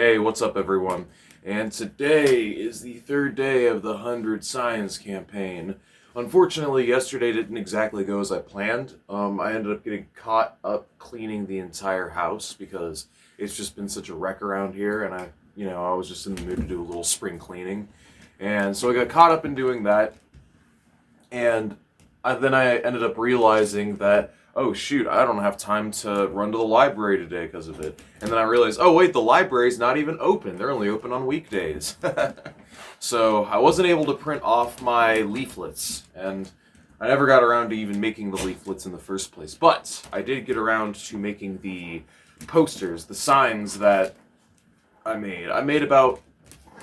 Hey, what's up, everyone? And today is the third day of the 100 Signs campaign. Unfortunately, yesterday didn't exactly go as I planned. I ended up getting caught up cleaning the entire house because it's just been such a wreck around here, and I was just in the mood to do a little spring cleaning. And so I got caught up in doing that, and then I ended up realizing that, oh shoot, I don't have time to run to the library today because of it. And then I realized, oh wait, the library's not even open. They're only open on weekdays. So I wasn't able to print off my leaflets, and I never got around to even making the leaflets in the first place. But I did get around to making the posters, the signs that I made. I made about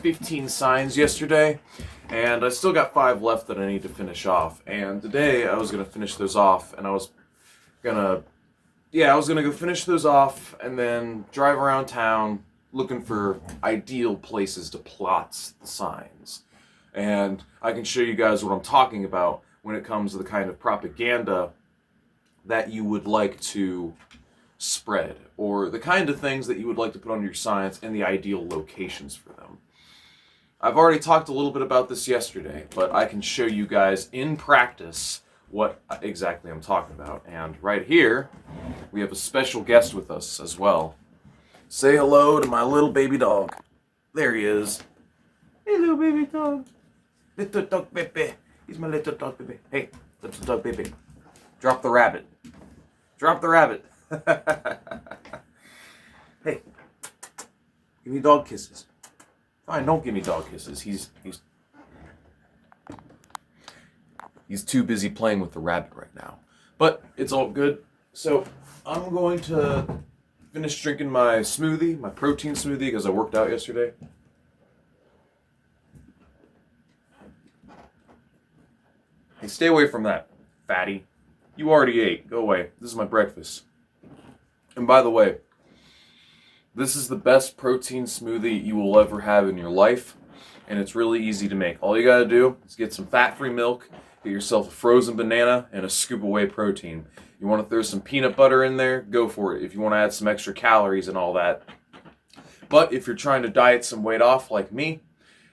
15 signs yesterday, and I still got 5 left that I need to finish off. And today I was going to finish those off, and I was gonna go finish those off and then drive around town looking for ideal places to plot the signs. And I can show you guys what I'm talking about when it comes to the kind of propaganda that you would like to spread, or the kind of things that you would like to put on your signs and the ideal locations for them. I've already talked a little bit about this yesterday, but I can show you guys in practice what exactly I'm talking about. And right here, we have a special guest with us as well. Say hello to my little baby dog. There he is. Hey, little baby dog. Little dog baby. He's my little dog baby. Hey, little dog baby. Drop the rabbit. Drop the rabbit. Hey, give me dog kisses. Fine, don't give me dog kisses. He's too busy playing with the rabbit right now. But it's all good. So I'm going to finish drinking my smoothie, my protein smoothie, because I worked out yesterday. Hey, stay away from that, fatty. You already ate. Go away. This is my breakfast. And by the way, this is the best protein smoothie you will ever have in your life. And it's really easy to make. All you gotta do is get some fat-free milk, get yourself a frozen banana, and a scoop of whey protein. You want to throw some peanut butter in there? Go for it if you want to add some extra calories and all that. But if you're trying to diet some weight off like me,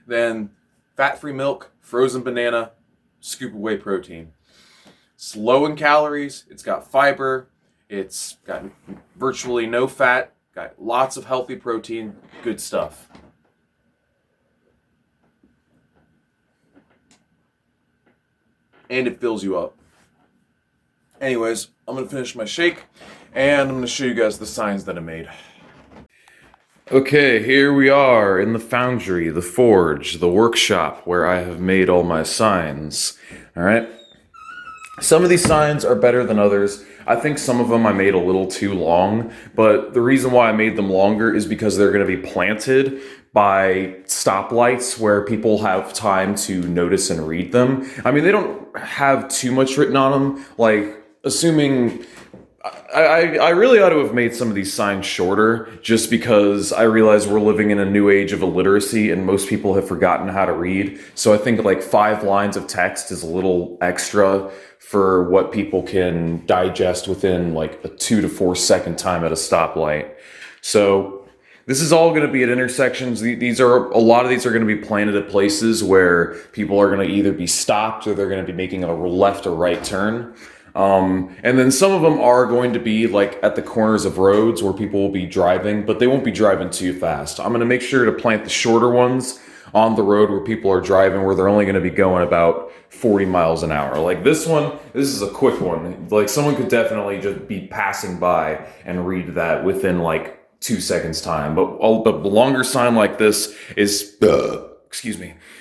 then fat-free milk, frozen banana, scoop of whey protein. It's low in calories, it's got fiber, it's got virtually no fat, got lots of healthy protein, good stuff. And it fills you up. Anyways, I'm going to finish my shake, and I'm going to show you guys the signs that I made. Okay, here we are in the foundry, the forge, the workshop where I have made all my signs. Alright? Some of these signs are better than others. I think some of them I made a little too long, but the reason why I made them longer is because they're going to be planted by stoplights where people have time to notice and read them. I mean, they don't have too much written on them, like, assuming... I really ought to have made some of these signs shorter, just because I realize we're living in a new age of illiteracy and most people have forgotten how to read. So I think like 5 lines of text is a little extra for what people can digest within like a 2 to 4 second time at a stoplight. So this is all going to be at intersections. A lot of these are going to be planted at places where people are going to either be stopped or they're going to be making a left or right turn. And then some of them are going to be like at the corners of roads where people will be driving, but they won't be driving too fast. I'm going to make sure to plant the shorter ones on the road where people are driving, where they're only going to be going about 40 miles an hour. Like this one, this is a quick one. Like someone could definitely just be passing by and read that within like 2 seconds time. But the longer sign like this is, a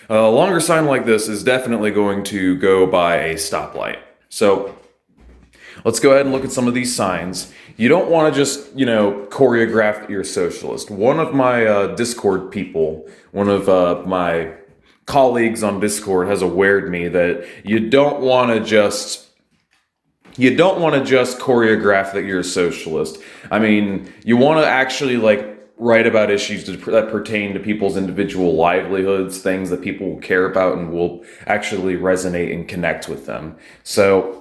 longer sign like this is definitely going to go by a stoplight. So let's go ahead and look at some of these signs. You don't want to just, choreograph that you're a socialist. One of my Discord people, one of my colleagues on Discord has awared me that you don't want to just choreograph that you're a socialist. I mean, you want to actually write about issues that pertain to people's individual livelihoods, things that people will care about and will actually resonate and connect with them. So,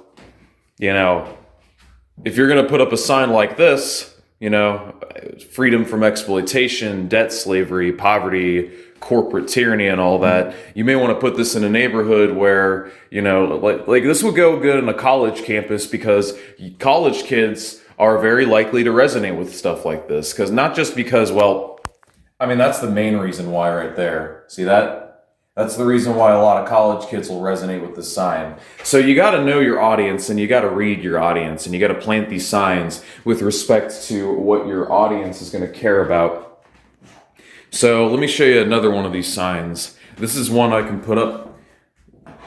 if you're going to put up a sign like this, freedom from exploitation, debt slavery, poverty, corporate tyranny, and all that. You may want to put this in a neighborhood where, like this would go good in a college campus, because college kids are very likely to resonate with stuff like this. Not just because, that's the main reason why right there. See that? That's the reason why a lot of college kids will resonate with this sign. So you got to know your audience, and you got to read your audience, and you got to plant these signs with respect to what your audience is going to care about. So let me show you another one of these signs. This is one I can put up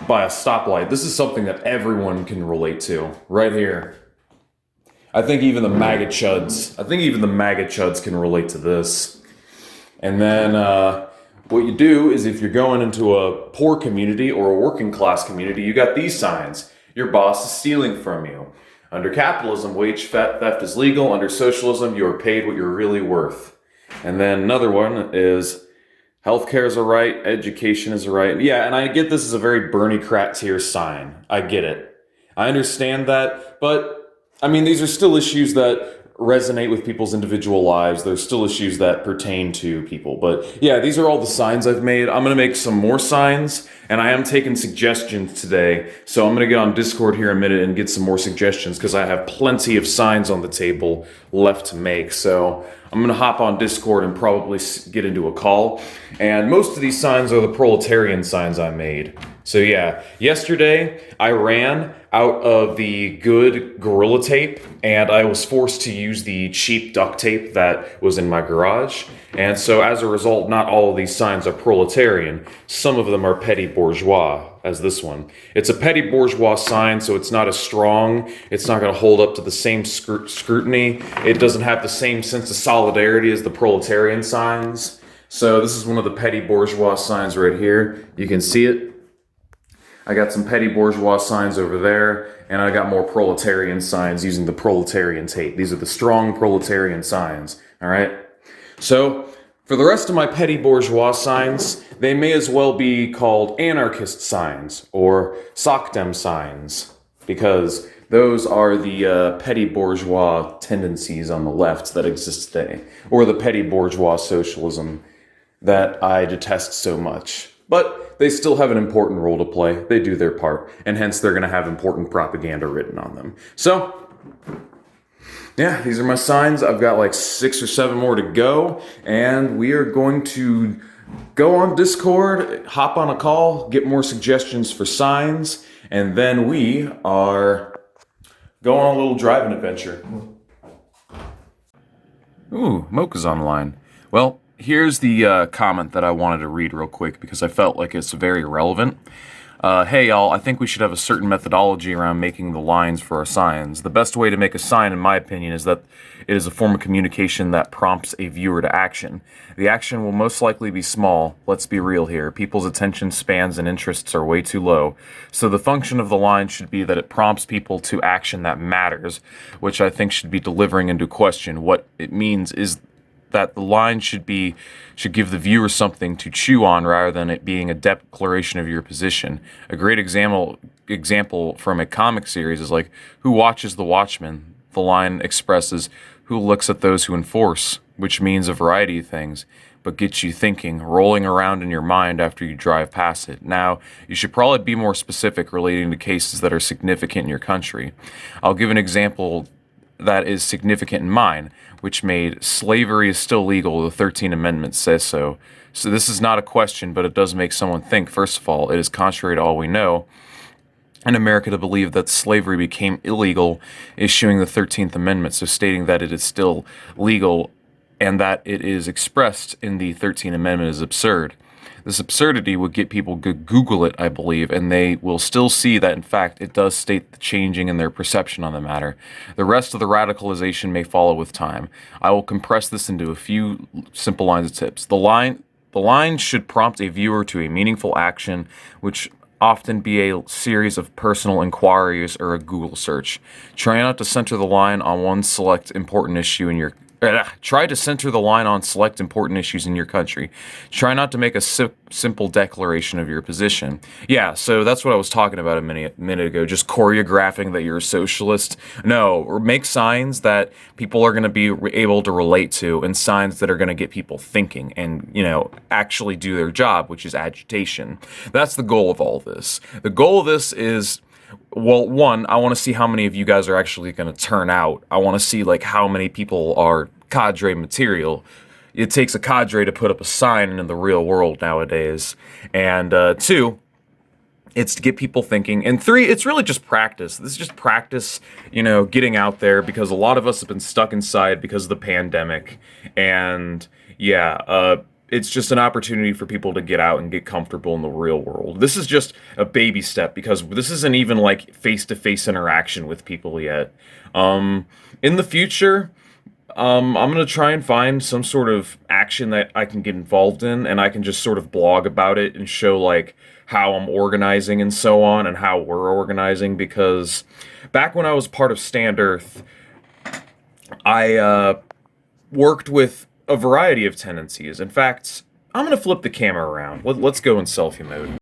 by a stoplight. This is something that everyone can relate to right here. I think even the MAGA chuds can relate to this. And then what you do is, if you're going into a poor community or a working class community, you got these signs. Your boss is stealing from you. Under capitalism, wage theft is legal. Under socialism, you are paid what you're really worth. And then another one is, healthcare is a right, education is a right. Yeah, and I get this is a very Bernie Krat tier sign. I get it. I understand that, but these are still issues that resonate with people's individual lives. There's still issues that pertain to people. But yeah, these are all the signs I've made. I'm going to make some more signs, and I am taking suggestions today. So I'm going to get on Discord here in a minute and get some more suggestions, because I have plenty of signs on the table left to make. So I'm going to hop on Discord and probably get into a call. And most of these signs are the proletarian signs I made. So yeah, yesterday I ran out of the good Gorilla Tape, and I was forced to use the cheap duct tape that was in my garage. And so as a result, not all of these signs are proletarian. Some of them are petty bourgeois, as this one. It's a petty bourgeois sign, so it's not as strong. It's not going to hold up to the same scrutiny. It doesn't have the same sense of solidarity as the proletarian signs. So this is one of the petty bourgeois signs right here. You can see it. I got some petty bourgeois signs over there, and I got more proletarian signs using the proletarian tape. These are the strong proletarian signs, all right? So for the rest of my petty bourgeois signs, they may as well be called anarchist signs or SOCDEM signs, because those are the petty bourgeois tendencies on the left that exist today, or the petty bourgeois socialism that I detest so much. But they still have an important role to play. They do their part, and hence they're going to have important propaganda written on them. So, yeah, these are my signs. I've got like 6 or 7 more to go, and we are going to go on Discord, hop on a call, get more suggestions for signs, and then we are going on a little driving adventure. Ooh, Mocha's online. Well, here's the comment that I wanted to read real quick, because I felt like it's very relevant. Hey y'all, I think we should have a certain methodology around making the lines for our signs. The best way to make a sign, in my opinion, is that it is a form of communication that prompts a viewer to action. The action will most likely be small. Let's be real here. People's attention spans and interests are way too low. So the function of the line should be that it prompts people to action that matters, which I think should be delivering into question. What it means is that the line should give the viewer something to chew on, rather than it being a declaration of your position. A great example from a comic series is like, who watches The Watchmen? The line expresses, who looks at those who enforce, which means a variety of things, but gets you thinking, rolling around in your mind after you drive past it. Now, you should probably be more specific relating to cases that are significant in your country. I'll give an example that is significant in mine, which made slavery is still legal. The 13th Amendment says so. So this is not a question, but it does make someone think. First of all, it is contrary to all we know in America to believe that slavery became illegal issuing the 13th Amendment, so stating that it is still legal and that it is expressed in the 13th Amendment is absurd. This absurdity would get people to Google it, I believe, and they will still see that, in fact, it does state the changing in their perception on the matter. The rest of the radicalization may follow with time. I will compress this into a few simple lines of tips. The line should prompt a viewer to a meaningful action, which often be a series of personal inquiries or a Google search. Try not to center the line on one select important issue in your Try to center the line on select important issues in your country. Try not to make a simple declaration of your position. Yeah, so that's what I was talking about a minute ago. Just choreographing that you're a socialist. No, or make signs that people are going to be able to relate to, and signs that are going to get people thinking and, actually do their job, which is agitation. That's the goal of all this. The goal of this is, well, one, I want to see how many of you guys are actually going to turn out. I want to see like how many people are cadre material. It takes a cadre to put up a sign in the real world nowadays. And two, it's to get people thinking. And three, it's really just practice. This is just practice, getting out there, because a lot of us have been stuck inside because of the pandemic. And yeah, it's just an opportunity for people to get out and get comfortable in the real world. This is just a baby step, because this isn't even like face-to-face interaction with people yet. In the future, I'm going to try and find some sort of action that I can get involved in, and I can just sort of blog about it and show like how I'm organizing and so on, and how we're organizing, because back when I was part of Stand Earth, I worked with a variety of tendencies. In fact, I'm going to flip the camera around. Let's go in selfie mode.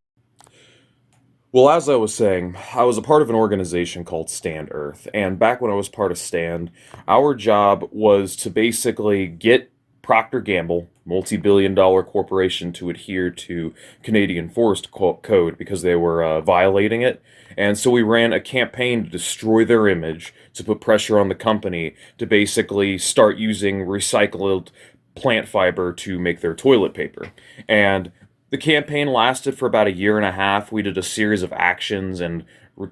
Well, as I was saying, I was a part of an organization called Stand Earth, and back when I was part of Stand, our job was to basically get Procter & Gamble, multi-billion-dollar corporation, to adhere to Canadian Forest Code because they were violating it. And so we ran a campaign to destroy their image, to put pressure on the company to basically start using recycled plant fiber to make their toilet paper. And the campaign lasted for about a year and a half. We did a series of actions and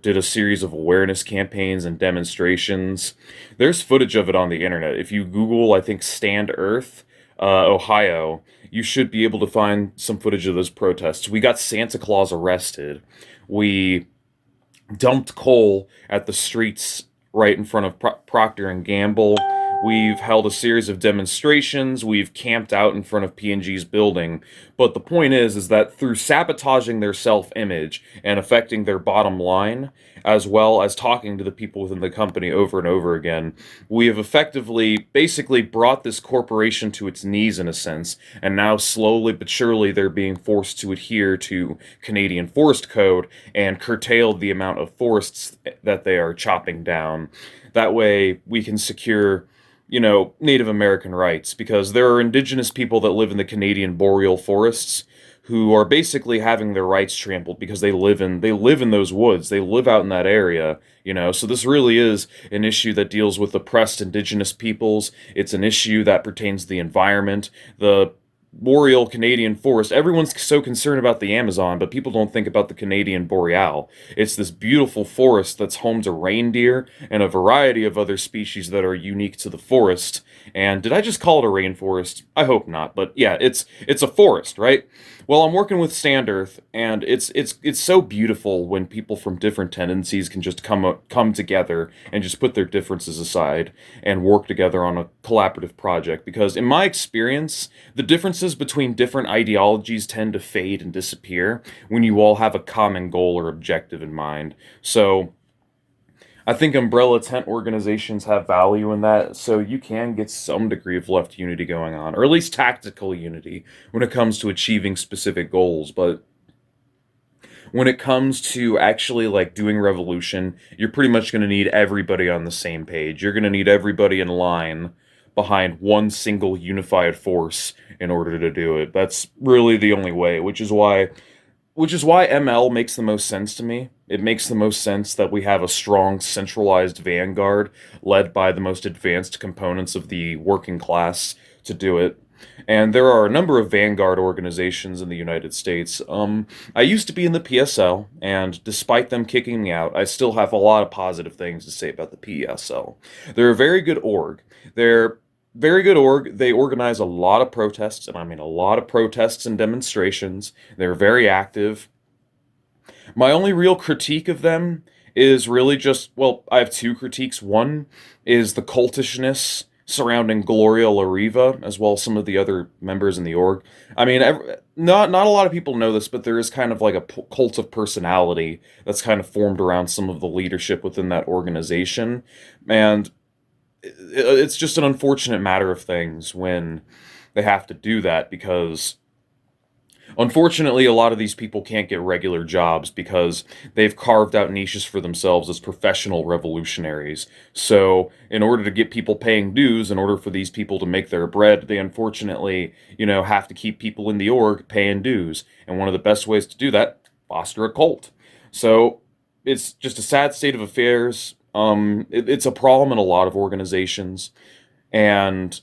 did a series of awareness campaigns and demonstrations. There's footage of it on the internet. If you Google, I think, Stand Earth, Ohio, you should be able to find some footage of those protests. We got Santa Claus arrested. We dumped coal at the streets right in front of Procter & Gamble. We've held a series of demonstrations. We've camped out in front of P&G's building. But the point is that through sabotaging their self-image and affecting their bottom line, as well as talking to the people within the company over and over again, we have effectively basically brought this corporation to its knees in a sense, and now slowly but surely they're being forced to adhere to Canadian Forest Code and curtailed the amount of forests that they are chopping down. That way we can secure Native American rights, because there are indigenous people that live in the Canadian boreal forests who are basically having their rights trampled because they live in those woods. They live out in that area, So this really is an issue that deals with oppressed indigenous peoples. It's an issue that pertains to the environment. The boreal Canadian forest. Everyone's so concerned about the Amazon, but people don't think about the Canadian boreal. It's this beautiful forest that's home to reindeer and a variety of other species that are unique to the forest. And did I just call it a rainforest? I hope not, but yeah, it's a forest, right? Well, I'm working with Stand Earth, and it's so beautiful when people from different tendencies can just come together and just put their differences aside and work together on a collaborative project. Because in my experience, the differences between different ideologies tend to fade and disappear when you all have a common goal or objective in mind. So I think umbrella tent organizations have value in that, so you can get some degree of left unity going on, or at least tactical unity when it comes to achieving specific goals. But when it comes to actually like doing revolution, you're pretty much going to need everybody on the same page. You're going to need everybody in line behind one single unified force in order to do it. That's really the only way, which is why ML makes the most sense to me. It makes the most sense that we have a strong, centralized vanguard led by the most advanced components of the working class to do it. And there are a number of vanguard organizations in the United States. I used to be in the PSL, and despite them kicking me out, I still have a lot of positive things to say about the PSL. They're a very good org. They organize a lot of protests, and I mean a lot of protests and demonstrations. They're very active. My only real critique of them is really just, well, I have two critiques. One is the cultishness surrounding Gloria La Riva, as well as some of the other members in the org. I mean, not a lot of people know this, but there is kind of like a cult of personality that's kind of formed around some of the leadership within that organization. And it's just an unfortunate matter of things when they have to do that, because unfortunately, a lot of these people can't get regular jobs because they've carved out niches for themselves as professional revolutionaries. So, in order to get people paying dues, in order for these people to make their bread, they unfortunately, have to keep people in the org paying dues. And one of the best ways to do that, foster a cult. So, it's just a sad state of affairs. It's a problem in a lot of organizations, and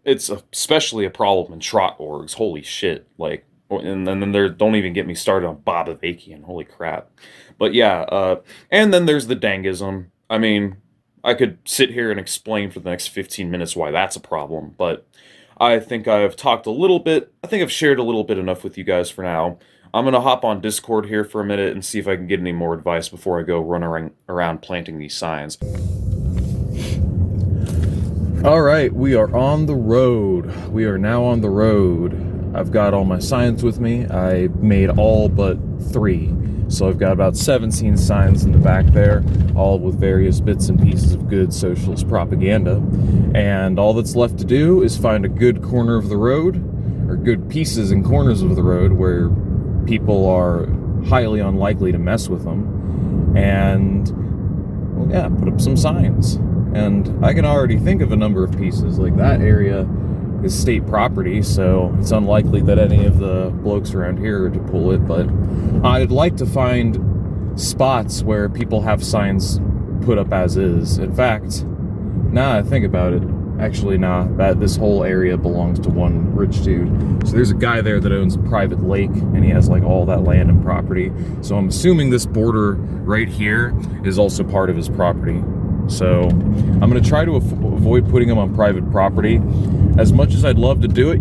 it's especially a problem in trot orgs. Holy shit! Like, and then there, don't even get me started on Bob Avakian. Holy crap! But yeah, and then there's the dangism. I mean, I could sit here and explain for the next 15 minutes why that's a problem, but I think I've talked a little bit. I think I've shared a little bit enough with you guys for now. I'm gonna hop on Discord here for a minute and see if I can get any more advice before I go run around planting these signs. All right, we are on the road. We are now on the road. I've got all my signs with me. I made all but 3. So I've got about 17 signs in the back there, all with various bits and pieces of good socialist propaganda. And all that's left to do is find a good corner of the road, or good pieces and corners of the road where people are highly unlikely to mess with them, and, well, yeah, put up some signs. And I can already think of a number of pieces. Like, that area is state property, so it's unlikely that any of the blokes around here are to pull it, but I'd like to find spots where people have signs put up as is. In fact, now I think about it, actually, this whole area belongs to one rich dude. So there's a guy there that owns a private lake, and he has like all that land and property. So I'm assuming this border right here is also part of his property. So I'm going to try to avoid putting them on private property. As much as I'd love to do it,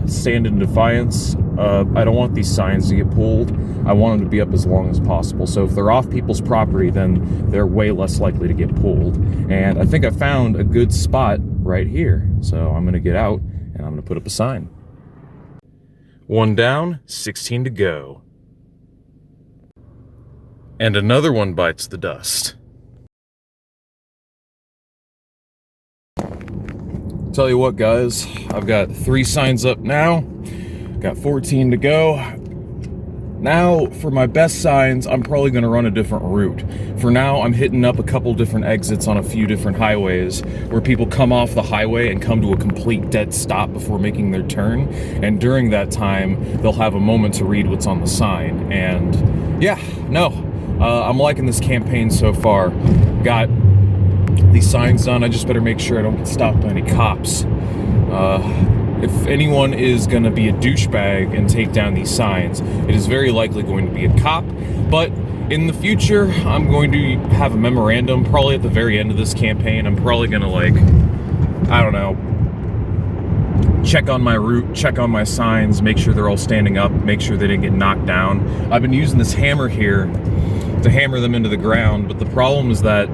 stand in defiance, I don't want these signs to get pulled. I want them to be up as long as possible. So if they're off people's property, then they're way less likely to get pulled. And I think I found a good spot right here. So I'm going to get out and I'm going to put up a sign. 1 down, 16 to go. And another one bites the dust. Tell you what, guys, I've got 3 signs up now, got 14 to go. Now, for my best signs, I'm probably going to run a different route. For now, I'm hitting up a couple different exits on a few different highways where people come off the highway and come to a complete dead stop before making their turn. And during that time, they'll have a moment to read what's on the sign. And yeah, I'm liking this campaign so far. Got these signs done. I just better make sure I don't get stopped by any cops. If anyone is going to be a douchebag and take down these signs, it is very likely going to be a cop. But in the future, I'm going to have a memorandum, probably at the very end of this campaign. I'm probably going to, check on my route, check on my signs, make sure they're all standing up, make sure they didn't get knocked down. I've been using this hammer here to hammer them into the ground, but the problem is that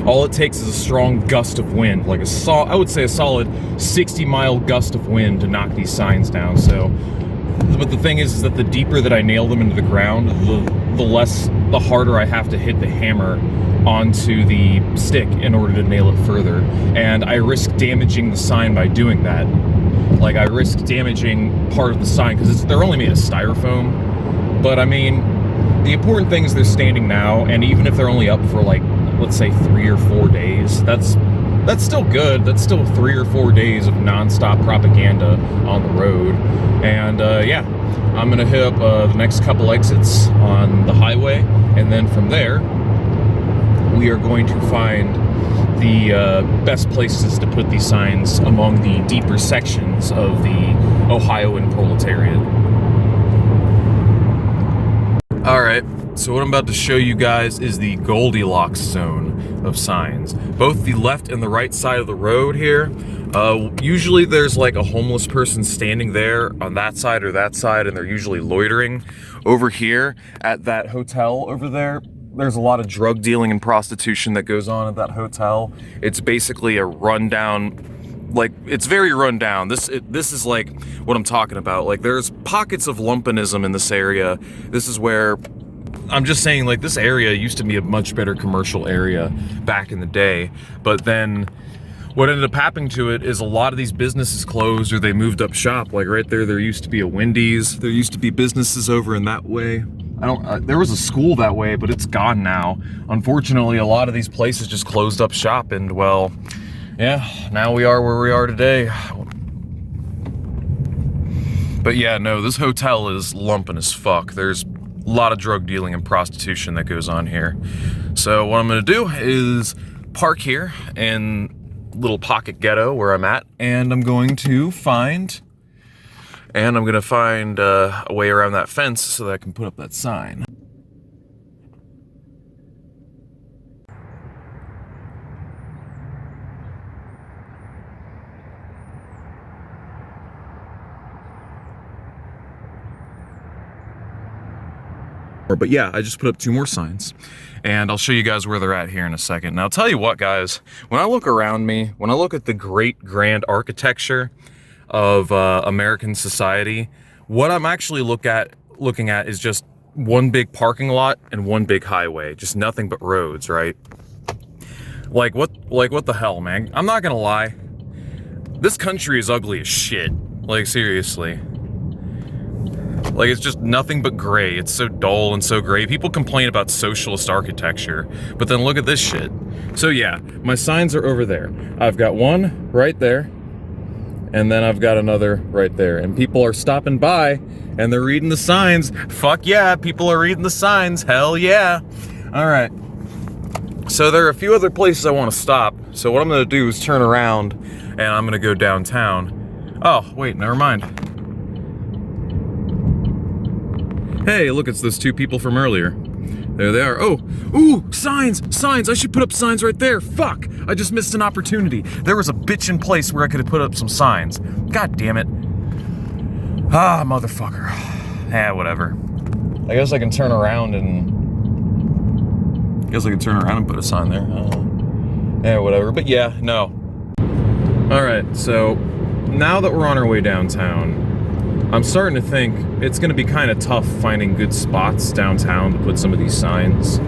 all it takes is a strong gust of wind, like I would say a solid 60-mile gust of wind to knock these signs down. So, but the thing is that the deeper that I nail them into the ground, the harder I have to hit the hammer onto the stick in order to nail it further. And I risk damaging the sign by doing that. Like, I risk damaging part of the sign because they're only made of styrofoam. But I mean, the important thing is they're standing now, and even if they're only up for let's say 3 or 4 days, that's still good. That's still 3 or 4 days of nonstop propaganda on the road. And yeah, I'm gonna hit up the next couple exits on the highway, and then from there we are going to find the best places to put these signs among the deeper sections of the Ohioan proletariat. Alright, so what I'm about to show you guys is the Goldilocks zone of signs. Both the left and the right side of the road here, usually there's like a homeless person standing there on that side or that side, and they're usually loitering. Over here at that hotel over there, there's a lot of drug dealing and prostitution that goes on at that hotel. It's basically a rundown, it's very run down. This is like what I'm talking about. Like, there's pockets of lumpenism in this area. This is where I'm just saying, like, this area used to be a much better commercial area back in the day, but then what ended up happening to it is a lot of these businesses closed or they moved up shop. Like right there used to be a Wendy's. There used to be businesses over in that way. There was a school that way, but it's gone now. Unfortunately, a lot of these places just closed up shop, and well, yeah, now we are where we are today. But yeah, no, this hotel is lumping as fuck. There's a lot of drug dealing and prostitution that goes on here. So what I'm gonna do is park here in little pocket ghetto where I'm at, and I'm going to find a way around that fence so that I can put up that sign. But yeah, I just put up 2 more signs, and I'll show you guys where they're at here in a second. Now, I'll tell you what, guys, when I look around me, when I look at the great grand architecture of American society, what I'm actually looking at is just one big parking lot and one big highway, just nothing but roads, right? Like what the hell, man? I'm not gonna lie, this country is ugly as shit. Like, seriously. Like, it's just nothing but gray. It's so dull and so gray. People complain about socialist architecture, but then look at this shit. So yeah, my signs are over there. I've got one right there, and then I've got another right there. And people are stopping by, and they're reading the signs. Fuck yeah, people are reading the signs. Hell yeah. All right. So there are a few other places I want to stop. So what I'm going to do is turn around, and I'm going to go downtown. Oh, wait, never mind. Hey, look, it's those 2 people from earlier. There they are. Oh, ooh, signs, I should put up signs right there. Fuck, I just missed an opportunity. There was a bitchin' place where I could have put up some signs. God damn it. Ah, motherfucker. Whatever. I guess I can turn around and put a sign there. Whatever, but yeah, no. All right, so now that we're on our way downtown, I'm starting to think it's going to be kind of tough finding good spots downtown to put some of these signs.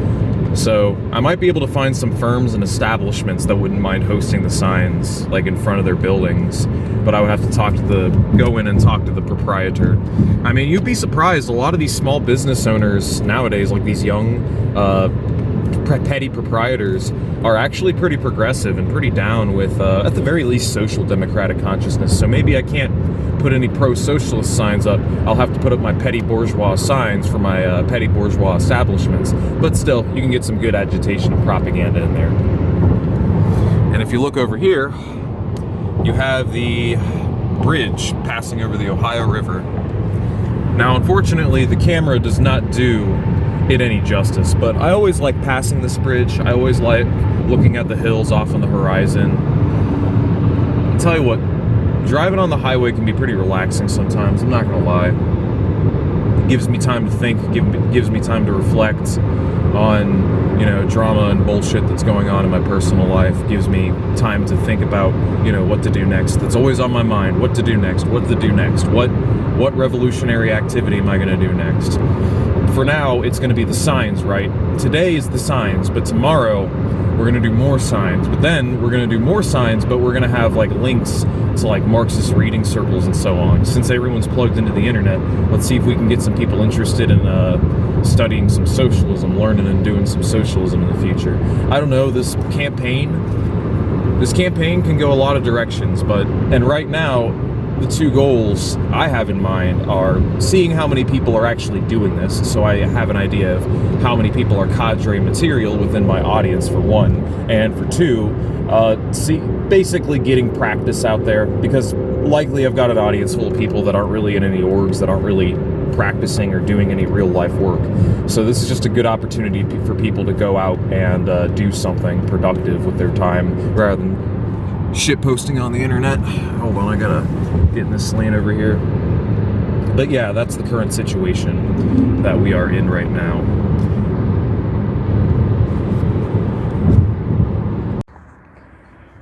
So I might be able to find some firms and establishments that wouldn't mind hosting the signs, like in front of their buildings, but I would have to go in and talk to the proprietor. I mean, you'd be surprised, a lot of these small business owners nowadays, like these young, petty proprietors, are actually pretty progressive and pretty down with, at the very least, social democratic consciousness. So maybe I can't put any pro-socialist signs up. I'll have to put up my petty bourgeois signs for my petty bourgeois establishments. But still, you can get some good agitation and propaganda in there. And if you look over here, you have the bridge passing over the Ohio River. Now, unfortunately, the camera does not do it any justice, but I always like passing this bridge. I always like looking at the hills off on the horizon. I'll tell you what, driving on the highway can be pretty relaxing sometimes, I'm not gonna lie. It gives me time to think, gives me time to reflect on, you know, drama and bullshit that's going on in my personal life. Gives me time to think about, you know, what to do next. That's always on my mind. What to do next, what to do next. What revolutionary activity am I gonna do next? For now, it's gonna be the signs, right? Today is the signs, but tomorrow we're gonna do more signs. But then we're gonna do more signs, but we're gonna have like links to like Marxist reading circles and so on. Since everyone's plugged into the internet, let's see if we can get some people interested in studying some socialism, learning and doing some socialism in the future. I don't know, this campaign can go a lot of directions, and right now, the 2 goals I have in mind are seeing how many people are actually doing this, so I have an idea of how many people are cadre material within my audience, for 1, and for 2, basically getting practice out there, because likely I've got an audience full of people that aren't really in any orgs, that aren't really practicing or doing any real life work. So this is just a good opportunity for people to go out and do something productive with their time, rather than shit posting on the internet. Hold on, I gotta get in this lane over here. But yeah, that's the current situation that we are in right now.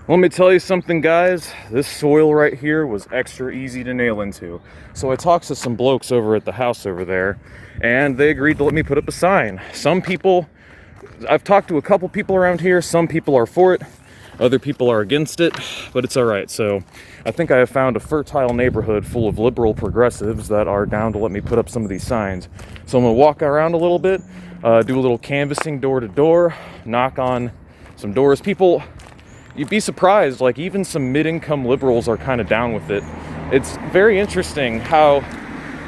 Let me tell you something, guys. This soil right here was extra easy to nail into. So I talked to some blokes over at the house over there, and they agreed to let me put up a sign. Some people, I've talked to a couple people around here, some people are for it, other people are against it, but it's all right. So I think I have found a fertile neighborhood full of liberal progressives that are down to let me put up some of these signs. So I'm gonna walk around a little bit, do a little canvassing door to door, knock on some doors. People, you'd be surprised, like even some mid-income liberals are kind of down with it. It's very interesting how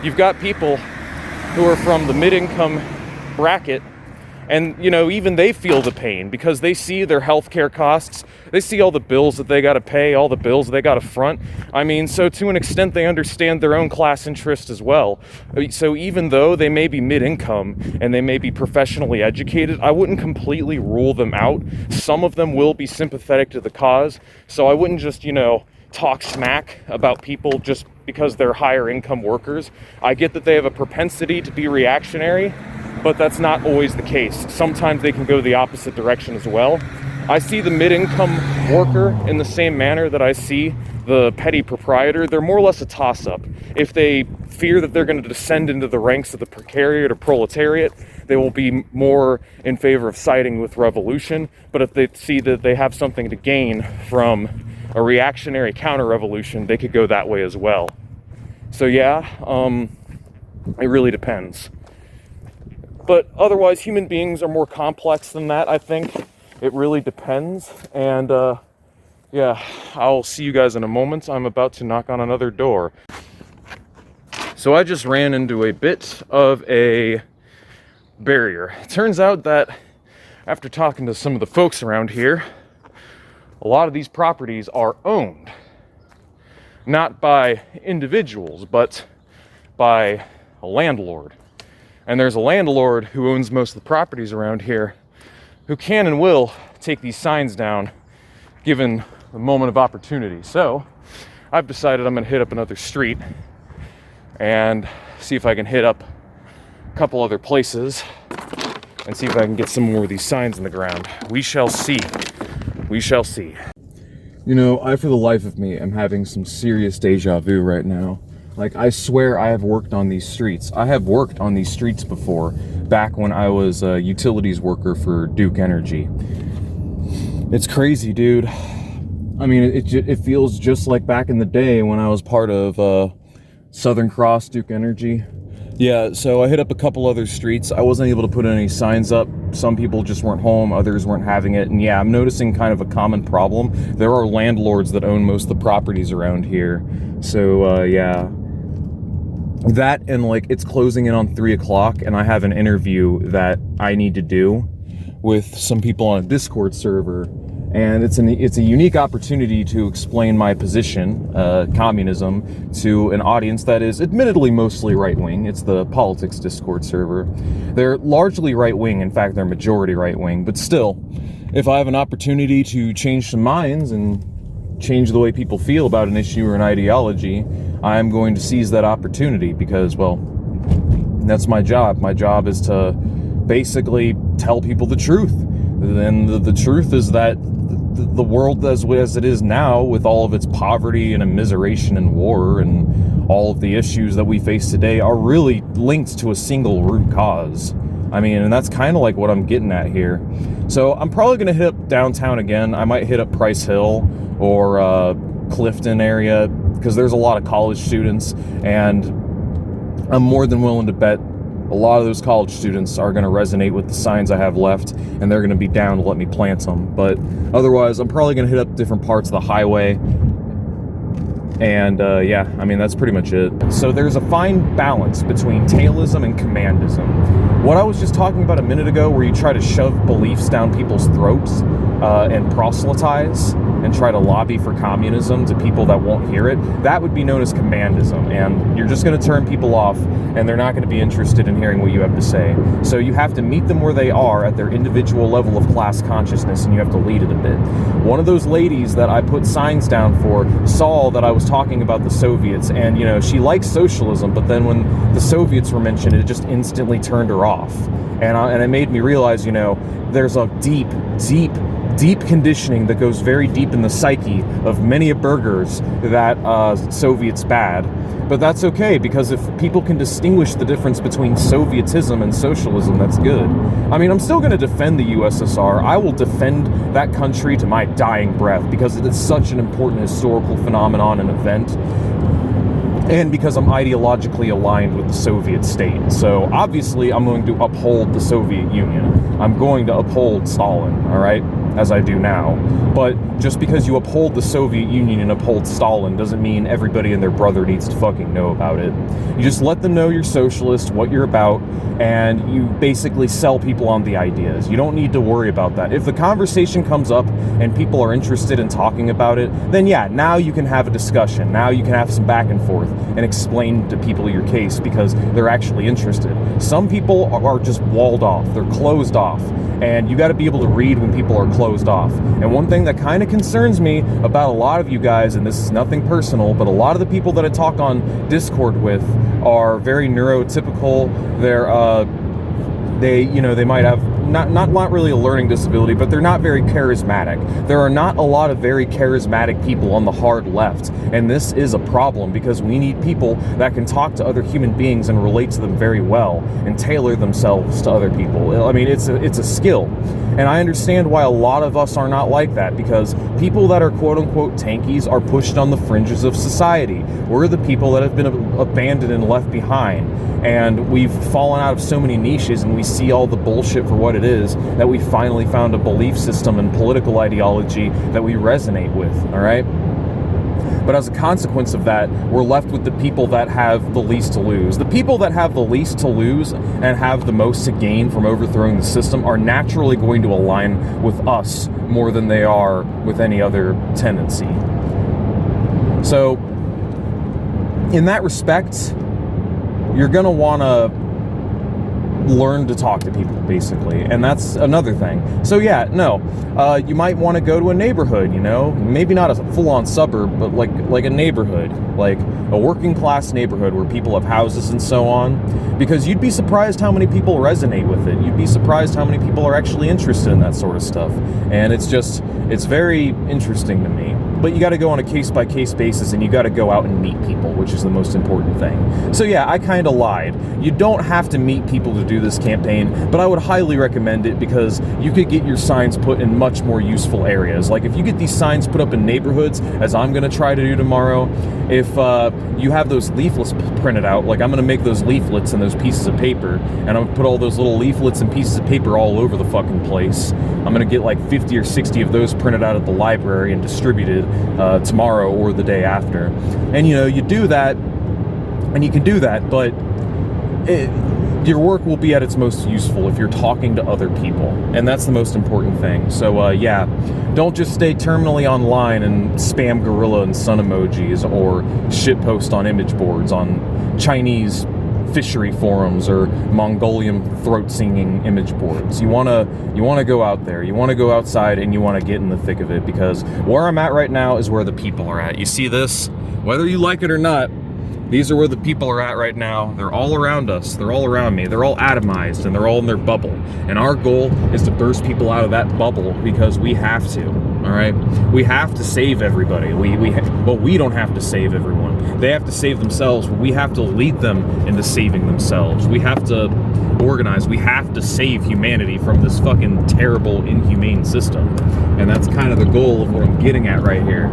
you've got people who are from the mid-income bracket, and you know, even they feel the pain because they see their healthcare costs, they see all the bills that they got to pay, all the bills they got to front. I mean, so to an extent they understand their own class interest as well. So even though they may be mid-income and they may be professionally educated, I wouldn't completely rule them out. Some of them will be sympathetic to the cause, so I wouldn't just, you know, talk smack about people just because they're higher income workers. I get that they have a propensity to be reactionary, but that's not always the case. Sometimes they can go the opposite direction as well. I see the mid-income worker in the same manner that I see the petty proprietor. They're more or less a toss-up. If they fear that they're going to descend into the ranks of the precariat or proletariat, they will be more in favor of siding with revolution. But if they see that they have something to gain from a reactionary counter-revolution, they could go that way as well. So yeah, it really depends. But otherwise, human beings are more complex than that, I think. It really depends. And yeah, I'll see you guys in a moment. I'm about to knock on another door. So I just ran into a bit of a barrier. It turns out that after talking to some of the folks around here, a lot of these properties are owned. Not by individuals, but by a landlord. And there's a landlord who owns most of the properties around here who can and will take these signs down given the moment of opportunity. So I've decided I'm going to hit up another street and see if I can hit up a couple other places and see if I can get some more of these signs in the ground. We shall see. We shall see. You know, I, for the life of me, am having some serious deja vu right now. Like, I swear I have worked on these streets. I have worked on these streets before, back when I was a utilities worker for Duke Energy. It's crazy, dude. I mean, it feels just like back in the day when I was part of Southern Cross Duke Energy. Yeah, so I hit up a couple other streets. I wasn't able to put any signs up. Some people just weren't home, others weren't having it. And yeah, I'm noticing kind of a common problem. There are landlords that own most of the properties around here. So yeah. That, and like, it's closing in on 3 o'clock and I have an interview that I need to do with some people on a Discord server, and it's a unique opportunity to explain my position, communism, to an audience that is admittedly mostly right-wing. It's the politics Discord server. They're largely right-wing, in fact they're majority right-wing, but still, if I have an opportunity to change some minds and change the way people feel about an issue or an ideology, I'm going to seize that opportunity because, well, that's my job. My job is to basically tell people the truth. And the truth is that the world as it is now, with all of its poverty and immiseration and war and all of the issues that we face today, are really linked to a single root cause. I mean, and that's kind of like what I'm getting at here. So I'm probably going to hit up downtown again. I might hit up Price Hill or Clifton area, because there's a lot of college students, and I'm more than willing to bet a lot of those college students are going to resonate with the signs I have left, and they're going to be down to let me plant them. But otherwise, I'm probably going to hit up different parts of the highway. And yeah, I mean, that's pretty much it. So there's a fine balance between tailism and commandism. What I was just talking about a minute ago, where you try to shove beliefs down people's throats and proselytize and try to lobby for communism to people that won't hear it, that would be known as commandism. And you're just going to turn people off, and they're not going to be interested in hearing what you have to say. So you have to meet them where they are at their individual level of class consciousness, and you have to lead it a bit. One of those ladies that I put signs down for saw that I was talking about the Soviets, and, you know, she likes socialism, but then when the Soviets were mentioned, it just instantly turned her off. And it made me realize, you know, there's a deep, deep, deep conditioning that goes very deep in the psyche of many a burgers that Soviets bad. But that's okay, because if people can distinguish the difference between Sovietism and socialism, that's good. I mean, I'm still going to defend the USSR. I will defend that country to my dying breath, because it is such an important historical phenomenon and event, and because I'm ideologically aligned with the Soviet state. So obviously I'm going to uphold the Soviet Union. I'm going to uphold Stalin, all right, as I do now. But just because you uphold the Soviet Union and uphold Stalin doesn't mean everybody and their brother needs to fucking know about it. You just let them know you're socialist, what you're about, and you basically sell people on the ideas. You don't need to worry about that. If the conversation comes up and people are interested in talking about it, then yeah, now you can have a discussion. Now you can have some back and forth and explain to people your case, because they're actually interested. Some people are just walled off. They're closed off. And you got to be able to read when people are closed off. And one thing that kind of concerns me about a lot of you guys, and this is nothing personal, but a lot of the people that I talk on Discord with are very neurotypical. They might have not really a learning disability, but they're not very charismatic. There are not a lot of very charismatic people on the hard left, and this is a problem, because we need people that can talk to other human beings and relate to them very well and tailor themselves to other people. I mean, it's a skill. And I understand why a lot of us are not like that, because people that are quote-unquote tankies are pushed on the fringes of society. We're the people that have been abandoned and left behind. And we've fallen out of so many niches, and we see all the bullshit for what it is, that we finally found a belief system and political ideology that we resonate with, all right? But as a consequence of that, we're left with the people that have the least to lose. The people that have the least to lose and have the most to gain from overthrowing the system are naturally going to align with us more than they are with any other tendency. So, in that respect, you're going to want to learn to talk to people, basically, and that's another thing. So yeah, no, you might want to go to a neighborhood, maybe not a full-on suburb, but like a neighborhood, like a working class neighborhood where people have houses and so on, because you'd be surprised how many people resonate with it. You'd be surprised how many people are actually interested in that sort of stuff, and it's very interesting to me. But you got to go on a case-by-case basis, and you got to go out and meet people, which is the most important thing. So yeah, I kind of lied. You don't have to meet people to do this campaign, but I would highly recommend it, because you could get your signs put in much more useful areas. Like if you get these signs put up in neighborhoods, as I'm going to try to do tomorrow, if you have those leaflets printed out, like I'm going to make those leaflets and those pieces of paper, and I'm going to put all those little leaflets and pieces of paper all over the fucking place. I'm going to get like 50 or 60 of those printed out at the library and distributed tomorrow or the day after. And you do that, and you can do that, but your work will be at its most useful if you're talking to other people, and that's the most important thing. So yeah, don't just stay terminally online and spam gorilla and sun emojis, or shitpost on image boards on Chinese fishery forums or Mongolian throat singing image boards. You want to go out there, you want to go outside, and you want to get in the thick of it, because where I'm at right now is where the people are at. You see this? Whether you like it or not, these are where the people are at right now. They're all around us. They're all around me. They're all atomized, and they're all in their bubble. And our goal is to burst people out of that bubble, because we have to, all right? We have to save everybody. We don't have to save everyone. They have to save themselves, but we have to lead them into saving themselves. We have to organize. We have to save humanity from this fucking terrible, inhumane system. And that's kind of the goal of what I'm getting at right here.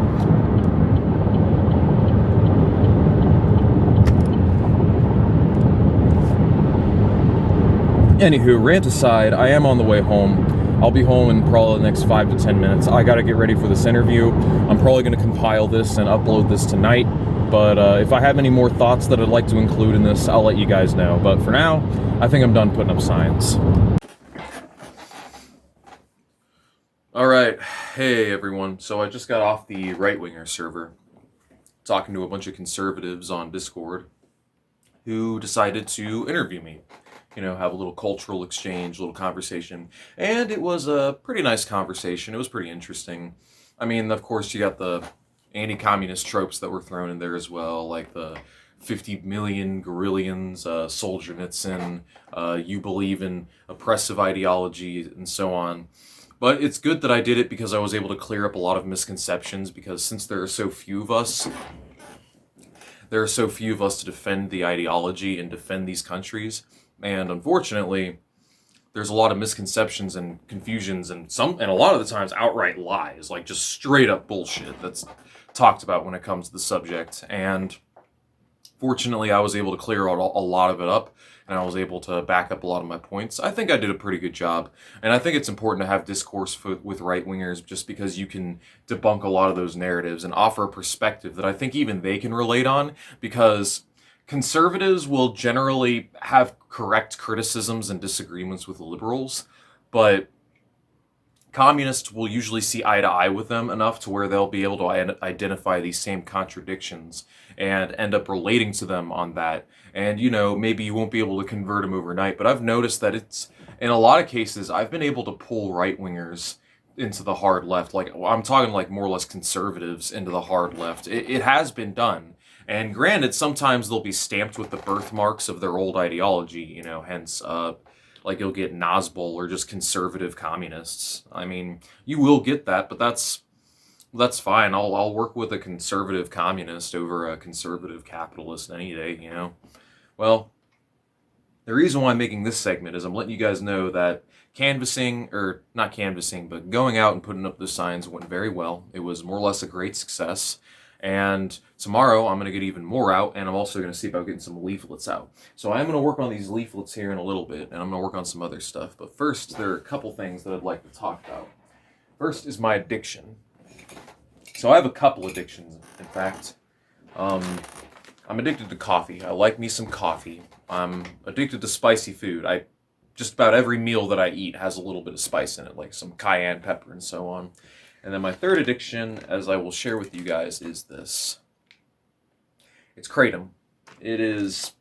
Anywho, rant aside, I am on the way home. I'll be home in probably the next 5 to 10 minutes. I gotta get ready for this interview. I'm probably gonna compile this and upload this tonight, but if I have any more thoughts that I'd like to include in this, I'll let you guys know. But for now, I think I'm done putting up signs. Alright, hey everyone. So I just got off the right-winger server, talking to a bunch of conservatives on Discord who decided to interview me. Have a little cultural exchange, a little conversation. And it was a pretty nice conversation. It was pretty interesting. I mean, of course, you got the anti-communist tropes that were thrown in there as well, like the 50 million Gorillions, Solzhenitsyn, you believe in oppressive ideology, and so on. But it's good that I did it because I was able to clear up a lot of misconceptions, because since there are so few of us, to defend the ideology and defend these countries, and unfortunately, there's a lot of misconceptions and confusions and a lot of the times outright lies, like just straight up bullshit that's talked about when it comes to the subject. And fortunately, I was able to clear out a lot of it up, and I was able to back up a lot of my points. I think I did a pretty good job, and I think it's important to have discourse with right-wingers, just because you can debunk a lot of those narratives and offer a perspective that I think even they can relate on, because conservatives will generally have correct criticisms and disagreements with liberals, but communists will usually see eye to eye with them enough to where they'll be able to identify these same contradictions and end up relating to them on that. And, maybe you won't be able to convert them overnight, but I've noticed that in a lot of cases, I've been able to pull right-wingers into the hard left. Like, I'm talking like more or less conservatives into the hard left. It has been done. And granted, sometimes they'll be stamped with the birthmarks of their old ideology, hence, like you'll get Nazbol or just conservative communists. I mean, you will get that, but that's fine. I'll work with a conservative communist over a conservative capitalist any day, Well, the reason why I'm making this segment is I'm letting you guys know that not canvassing, but going out and putting up the signs went very well. It was more or less a great success. And tomorrow I'm going to get even more out, and I'm also going to see about getting some leaflets out. So I'm going to work on these leaflets here in a little bit, and I'm going to work on some other stuff. But first, there are a couple things that I'd like to talk about. First is my addiction. So I have a couple addictions, in fact. I'm addicted to coffee. I like me some coffee. I'm addicted to spicy food. Just about every meal that I eat has a little bit of spice in it, like some cayenne pepper and so on. And then my third addiction, as I will share with you guys, is this. It's Kratom. It is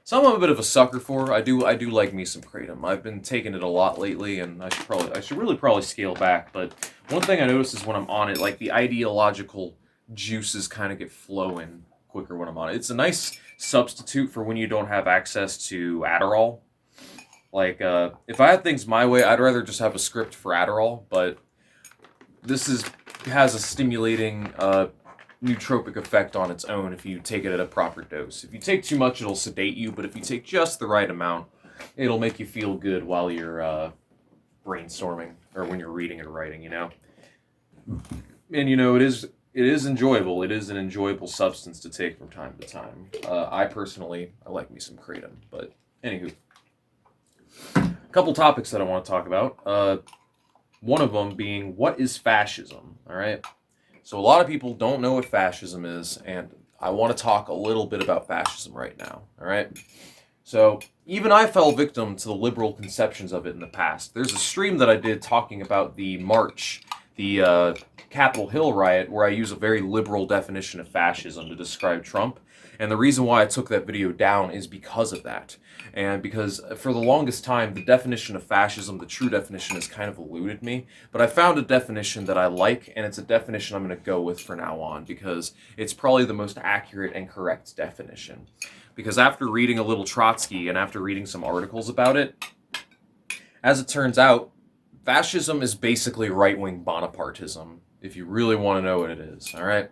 something I'm a bit of a sucker for. I do like me some Kratom. I've been taking it a lot lately, and I should really probably scale back. But one thing I notice is when I'm on it, like the ideological juices kind of get flowing quicker when I'm on it. It's a nice substitute for when you don't have access to Adderall. Like, if I had things my way, I'd rather just have a script for Adderall, but this has a stimulating nootropic effect on its own if you take it at a proper dose. If you take too much, it'll sedate you, but if you take just the right amount, it'll make you feel good while you're brainstorming or when you're reading and writing, And it is enjoyable. It is an enjoyable substance to take from time to time. I like me some Kratom, but anywho. A couple topics that I want to talk about. One of them being, what is fascism? All right. So a lot of people don't know what fascism is, and I want to talk a little bit about fascism right now. All right. So even I fell victim to the liberal conceptions of it in the past. There's a stream that I did talking about the march, the Capitol Hill riot, where I use a very liberal definition of fascism to describe Trump. And the reason why I took that video down is because of that. And because for the longest time, the definition of fascism, the true definition, has kind of eluded me. But I found a definition that I like, and it's a definition I'm going to go with for now on, because it's probably the most accurate and correct definition. Because after reading a little Trotsky and after reading some articles about it, as it turns out, fascism is basically right-wing Bonapartism, if you really want to know what it is, all right?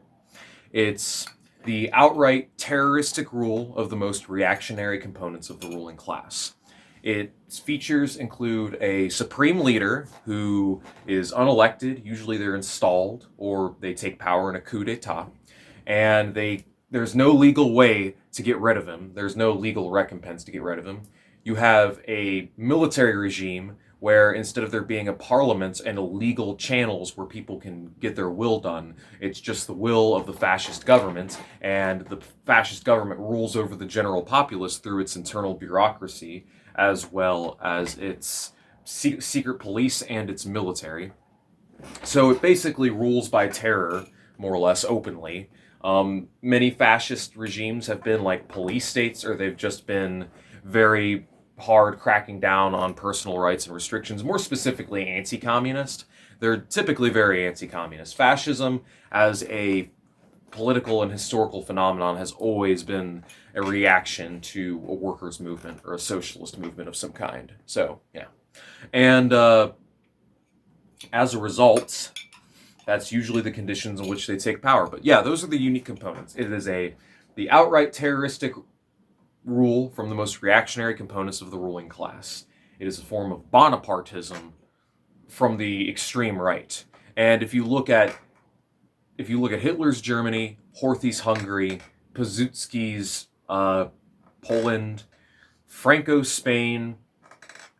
It's the outright terroristic rule of the most reactionary components of the ruling class. Its features include a supreme leader who is unelected, usually they're installed, or they take power in a coup d'etat, and there's no legal way to get rid of him. There's no legal recompense to get rid of him. You have a military regime where instead of there being a parliament and illegal channels where people can get their will done, it's just the will of the fascist government, and the fascist government rules over the general populace through its internal bureaucracy, as well as its secret police and its military. So it basically rules by terror, more or less openly. Many fascist regimes have been like police states, or they've just been very hard cracking down on personal rights and restrictions, more specifically anti-communist. They're typically very anti-communist. Fascism, as a political and historical phenomenon, has always been a reaction to a workers' movement or a socialist movement of some kind. So, yeah. And As a result, that's usually the conditions in which they take power. But yeah, those are the unique components. It is the outright terroristic rule from the most reactionary components of the ruling class. It is a form of Bonapartism from the extreme right. And if you look at Hitler's Germany, Horthy's Hungary, Piłsudski's Poland, Franco's Spain,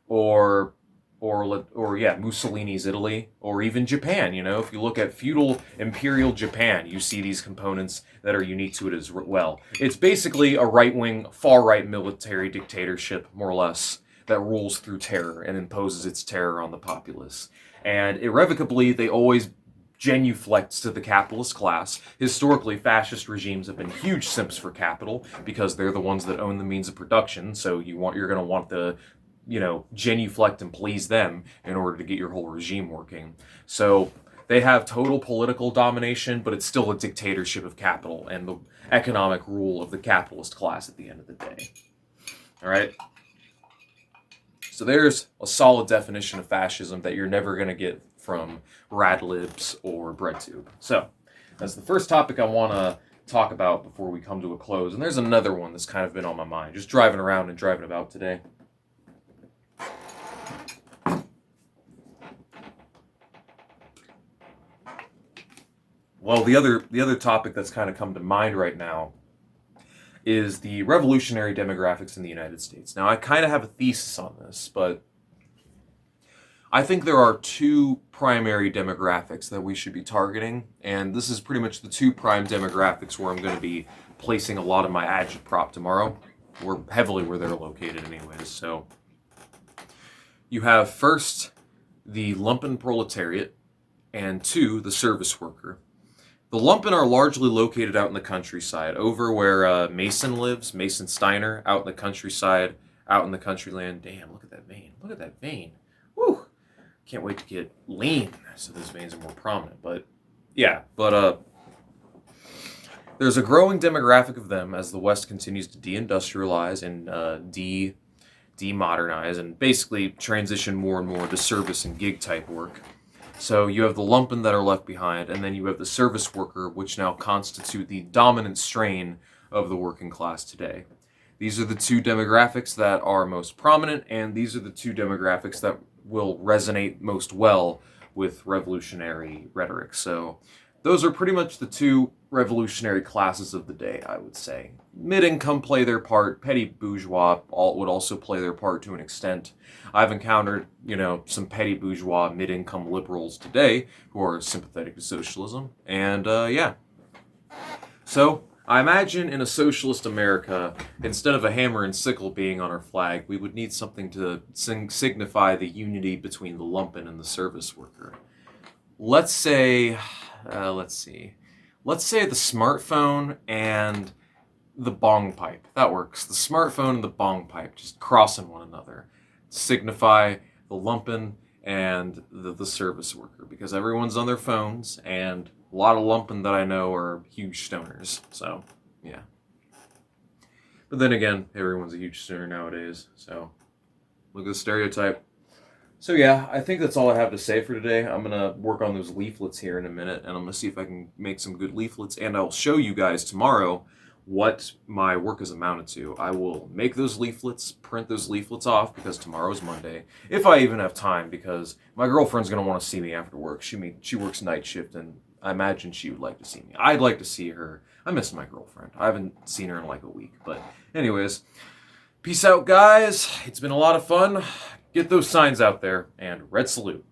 or Mussolini's Italy, or even Japan. If you look at feudal imperial Japan, you see these components that are unique to it as well. It's basically a right-wing, far-right military dictatorship, more or less, that rules through terror and imposes its terror on the populace. And irrevocably, they always genuflect to the capitalist class. Historically, fascist regimes have been huge simps for capital because they're the ones that own the means of production. So you're going to want the genuflect and please them in order to get your whole regime working. So they have total political domination, but it's still a dictatorship of capital and the economic rule of the capitalist class at the end of the day. All right? So there's a solid definition of fascism that you're never going to get from Rad Libs or BreadTube. So that's the first topic I want to talk about before we come to a close. And there's another one that's kind of been on my mind, just driving around and driving about today. Well, the other topic that's kind of come to mind right now is the revolutionary demographics in the United States. Now, I kind of have a thesis on this, but I think there are two primary demographics that we should be targeting, and this is pretty much the two prime demographics where I'm going to be placing a lot of my agitprop tomorrow. We're heavily where they're located anyways. So you have first the lumpen proletariat, and two, the service worker. The lumpen are largely located out in the countryside, over where Mason lives, Mason Steiner, out in the countryside, out in the country land. Damn, look at that vein. Look at that vein. Woo! Can't wait to get lean so those veins are more prominent. But there's a growing demographic of them as the West continues to deindustrialize and demodernize and basically transition more and more to service and gig type work. So you have the lumpen that are left behind, and then you have the service worker, which now constitute the dominant strain of the working class today. These are the two demographics that are most prominent, and these are the two demographics that will resonate most well with revolutionary rhetoric. So those are pretty much the two revolutionary classes of the day, I would say. Mid-income play their part. Petty bourgeois would also play their part to an extent. I've encountered, some petty bourgeois mid-income liberals today who are sympathetic to socialism. And, So I imagine in a socialist America, instead of a hammer and sickle being on our flag, we would need something to signify the unity between the lumpen and the service worker. Let's say the smartphone and the bong pipe. That works. The smartphone and the bong pipe just crossing one another. Signify the lumpen and the service worker, because everyone's on their phones, and a lot of lumpen that I know are huge stoners. So, yeah. But then again, everyone's a huge stoner nowadays. So, look at the stereotype. So yeah, I think that's all I have to say for today. I'm going to work on those leaflets here in a minute, and I'm going to see if I can make some good leaflets, and I'll show you guys tomorrow what my work has amounted to. I will make those leaflets, print those leaflets off, because tomorrow's Monday, if I even have time, because my girlfriend's going to want to see me after work. She works night shift, and I imagine she would like to see me. I'd like to see her. I miss my girlfriend. I haven't seen her in like a week, but anyways, peace out, guys. It's been a lot of fun. Get those signs out there, and red salute.